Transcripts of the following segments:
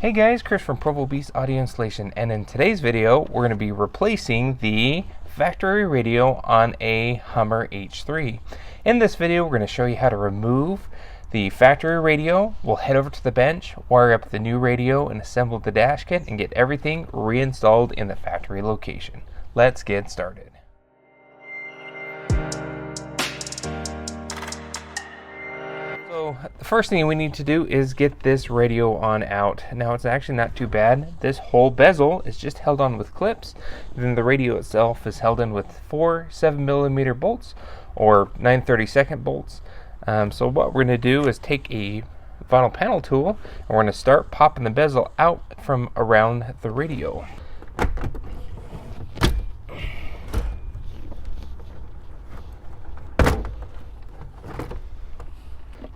Hey guys, Chris from Provo Beast Audio Installation, and in today's video we're going to be replacing the factory radio on a Hummer H3. In this video we're going to show you how to remove the factory radio. We'll head over to the bench, wire up the new radio and assemble the dash kit and get everything reinstalled in the factory location. Let's get started. So the first thing we need to do is get this radio on out. Now it's actually not too bad. This whole bezel is just held on with clips. Then the radio itself is held in with 4 7mm bolts or 9/32 bolts. So what we're going to do is take a vinyl panel tool and we're going to start popping the bezel out from around the radio.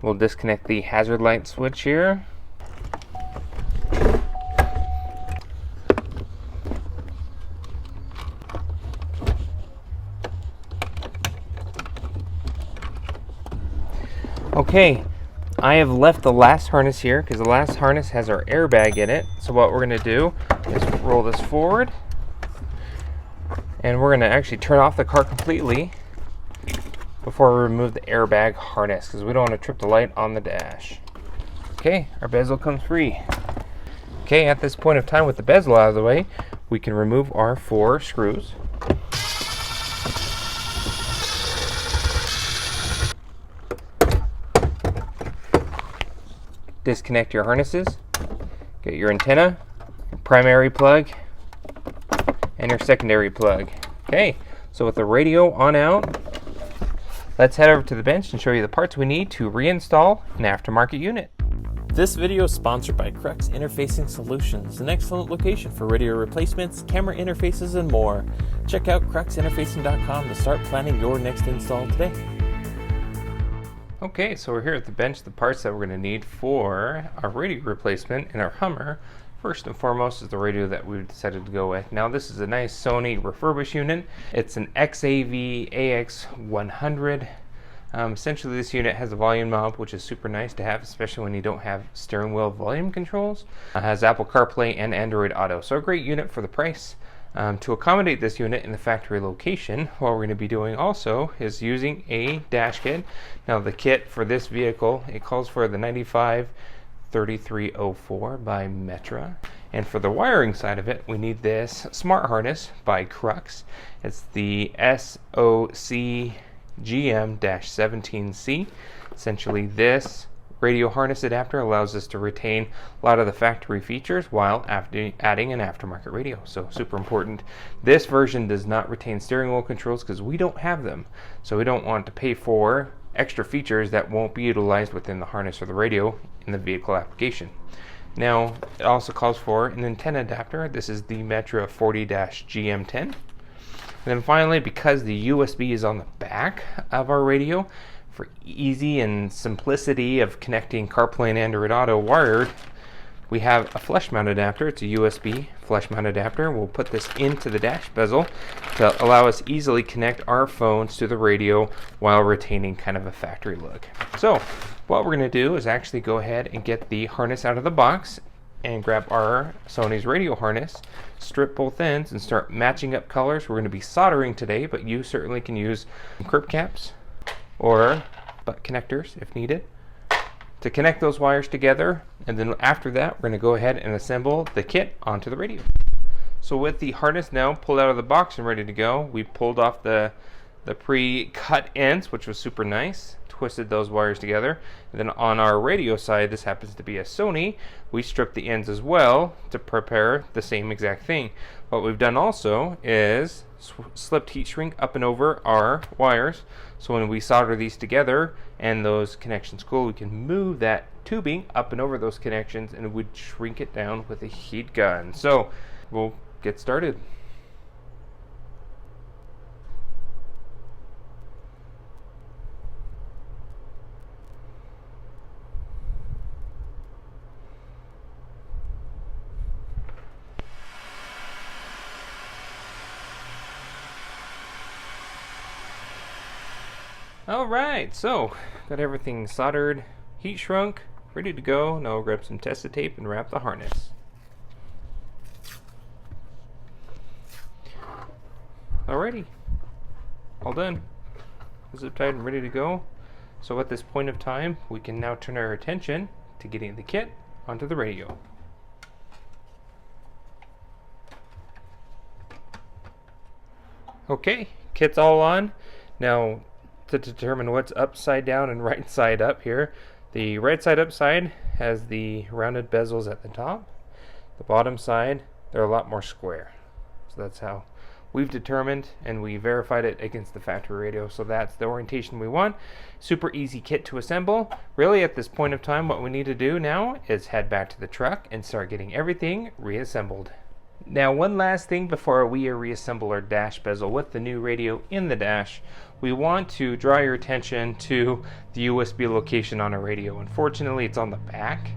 We'll disconnect the hazard light switch here. Okay, I have left the last harness here because the last harness has our airbag in it. So what we're going to do is roll this forward and we're going to actually turn off the car completely before we remove the airbag harness because we don't want to trip the light on the dash. Okay, our bezel comes free. Okay, at this point of time with the bezel out of the way, we can remove our 4 screws. Disconnect your harnesses. Get your antenna, your primary plug, and your secondary plug. Okay, so with the radio on out, let's head over to the bench and show you the parts we need to reinstall an aftermarket unit. This video is sponsored by Crux Interfacing Solutions, an excellent location for radio replacements, camera interfaces, and more. Check out cruxinterfacing.com to start planning your next install today. Okay, so we're here at the bench. The parts that we're going to need for our radio replacement in our Hummer, first and foremost, is the radio that we decided to go with. Now this is a nice Sony refurbished unit. It's an XAV AX100. Essentially this unit has a volume knob, which is super nice to have, especially when you don't have steering wheel volume controls. It has Apple Carplay and Android Auto, so a great unit for the price. To accommodate this unit in the factory location, what we're going to be doing also is using a dash kit. Now the kit for this vehicle, it calls for the 953304 by Metra. And for the wiring side of it, we need this smart harness by Crux. It's the SOCGM-17C. Essentially this radio harness adapter allows us to retain a lot of the factory features while adding an aftermarket radio. So super important. This version does not retain steering wheel controls because we don't have them. So we don't want to pay for extra features that won't be utilized within the harness or the radio in the vehicle application. Now it also calls for an antenna adapter. This is the Metra 40-GM10. And then finally, because the USB is on the back of our radio, for easy and simplicity of connecting CarPlay and Android Auto wired, we have a flush mount adapter. It's a USB flush mount adapter. We'll put this into the dash bezel to allow us easily connect our phones to the radio while retaining kind of a factory look. So what we're going to do is actually go ahead and get the harness out of the box and grab our Sony's radio harness, strip both ends, and start matching up colors. We're going to be soldering today, but you certainly can use crib caps or butt connectors if needed to connect those wires together. And then after that, we're going to go ahead and assemble the kit onto the radio. So with the harness now pulled out of the box and ready to go, we pulled off the pre-cut ends, which was super nice, twisted those wires together. And then on our radio side, this happens to be a Sony, we stripped the ends as well to prepare the same exact thing. What we've done also is slipped heat shrink up and over our wires, so when we solder these together and those connections cool, we can move that tubing up and over those connections and would shrink it down with a heat gun. So we'll get started. Alright, so got everything soldered, heat shrunk, ready to go. Now we'll grab some tested tape and wrap the harness. Alrighty, all done. Zip tied and ready to go. So at this point of time, we can now turn our attention to getting the kit onto the radio. Okay, kit's all on. Now, to determine what's upside down and right side up here, the right side up side has the rounded bezels at the top. The bottom side, they're a lot more square. So that's how we've determined, and we verified it against the factory radio. So that's the orientation we want. Super easy kit to assemble. Really, at this point of time, what we need to do now is head back to the truck and start getting everything reassembled. Now, one last thing before we reassemble our dash bezel with the new radio in the dash, we want to draw your attention to the USB location on a radio. Unfortunately, it's on the back,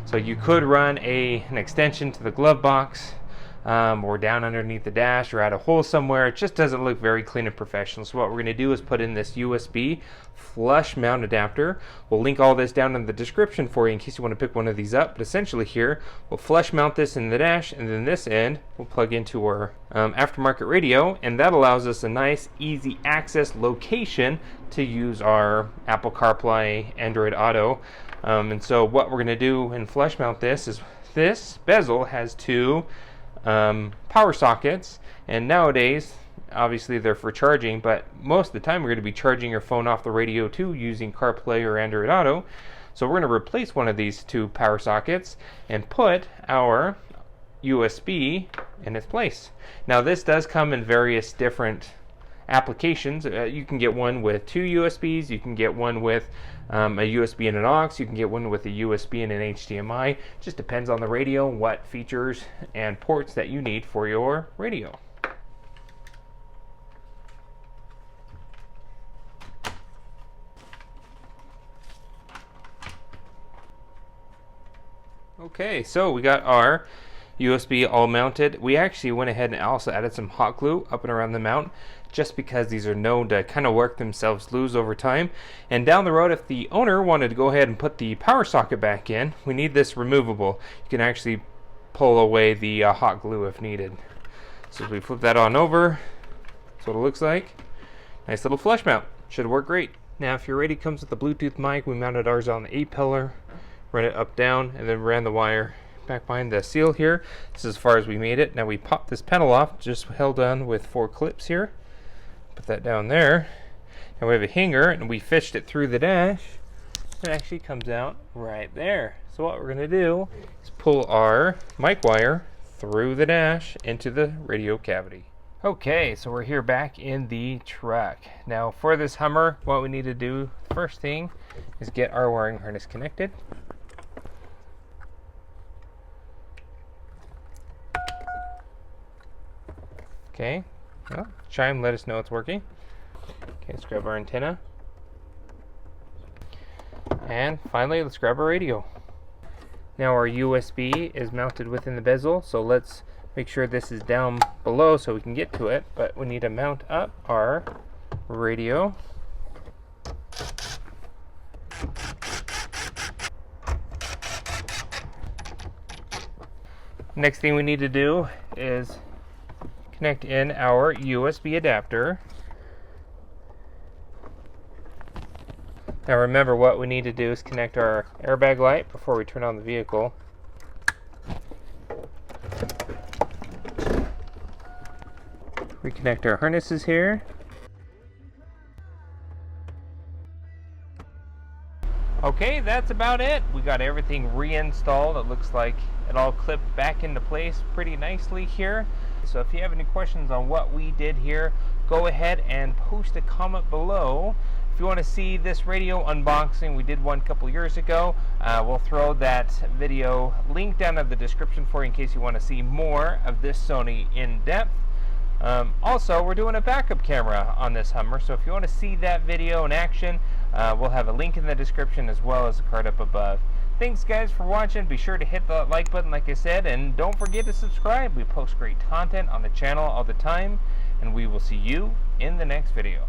so you could run an extension to the glove box or down underneath the dash or add a hole somewhere. It just doesn't look very clean and professional. So what we're going to do is put in this USB flush mount adapter. We'll link all this down in the description for you in case you want to pick one of these up. But essentially here, we'll flush mount this in the dash, and then this end we'll plug into our aftermarket radio, and that allows us a nice easy access location to use our Apple CarPlay, Android Auto. And so what we're going to do in flush mount this is, this bezel has two power sockets, and nowadays obviously they're for charging, but most of the time we're going to be charging your phone off the radio too using CarPlay or Android Auto. So we're going to replace one of these two power sockets and put our USB in its place. Now this does come in various different applications. You can get one with two USBs, you can get one with a USB and an aux, you can get one with a USB and an HDMI. Just depends on the radio, what features and ports that you need for your radio. Okay, so we got our USB all mounted. We actually went ahead and also added some hot glue up and around the mount, just because these are known to kind of work themselves loose over time. And down the road, if the owner wanted to go ahead and put the power socket back in, we need this removable. You can actually pull away the hot glue if needed. So as we flip that on over, that's what it looks like. Nice little flush mount. Should work great. Now if your radio comes with a Bluetooth mic, we mounted ours on the 8-pillar, run it up down, and then ran the wire back behind the seal here. This is as far as we made it. Now we popped this panel off, just held on with 4 clips here. Put that down there. Now we have a hanger, and we fished it through the dash. It actually comes out right there. So what we're going to do is pull our mic wire through the dash into the radio cavity. Okay, so we're here back in the truck. Now for this Hummer, what we need to do, first thing, is get our wiring harness connected. Okay, well, chime, let us know it's working. Okay, let's grab our antenna. And finally, let's grab our radio. Now our USB is mounted within the bezel, so let's make sure this is down below so we can get to it. But we need to mount up our radio. Next thing we need to do is connect in our USB adapter. Now remember, what we need to do is connect our airbag light before we turn on the vehicle. Reconnect our harnesses here. Okay, that's about it. We got everything reinstalled. It looks like it all clipped back into place pretty nicely here. So if you have any questions on what we did here, go ahead and post a comment below. If you want to see this radio unboxing, we did one a couple years ago. We'll throw that video link down in the description for you in case you want to see more of this Sony in depth. Also, we're doing a backup camera on this Hummer, so if you want to see that video in action, we'll have a link in the description as well as a card up above. Thanks guys for watching. Be sure to hit the like button like I said, and don't forget to subscribe. We post great content on the channel all the time, and we will see you in the next video.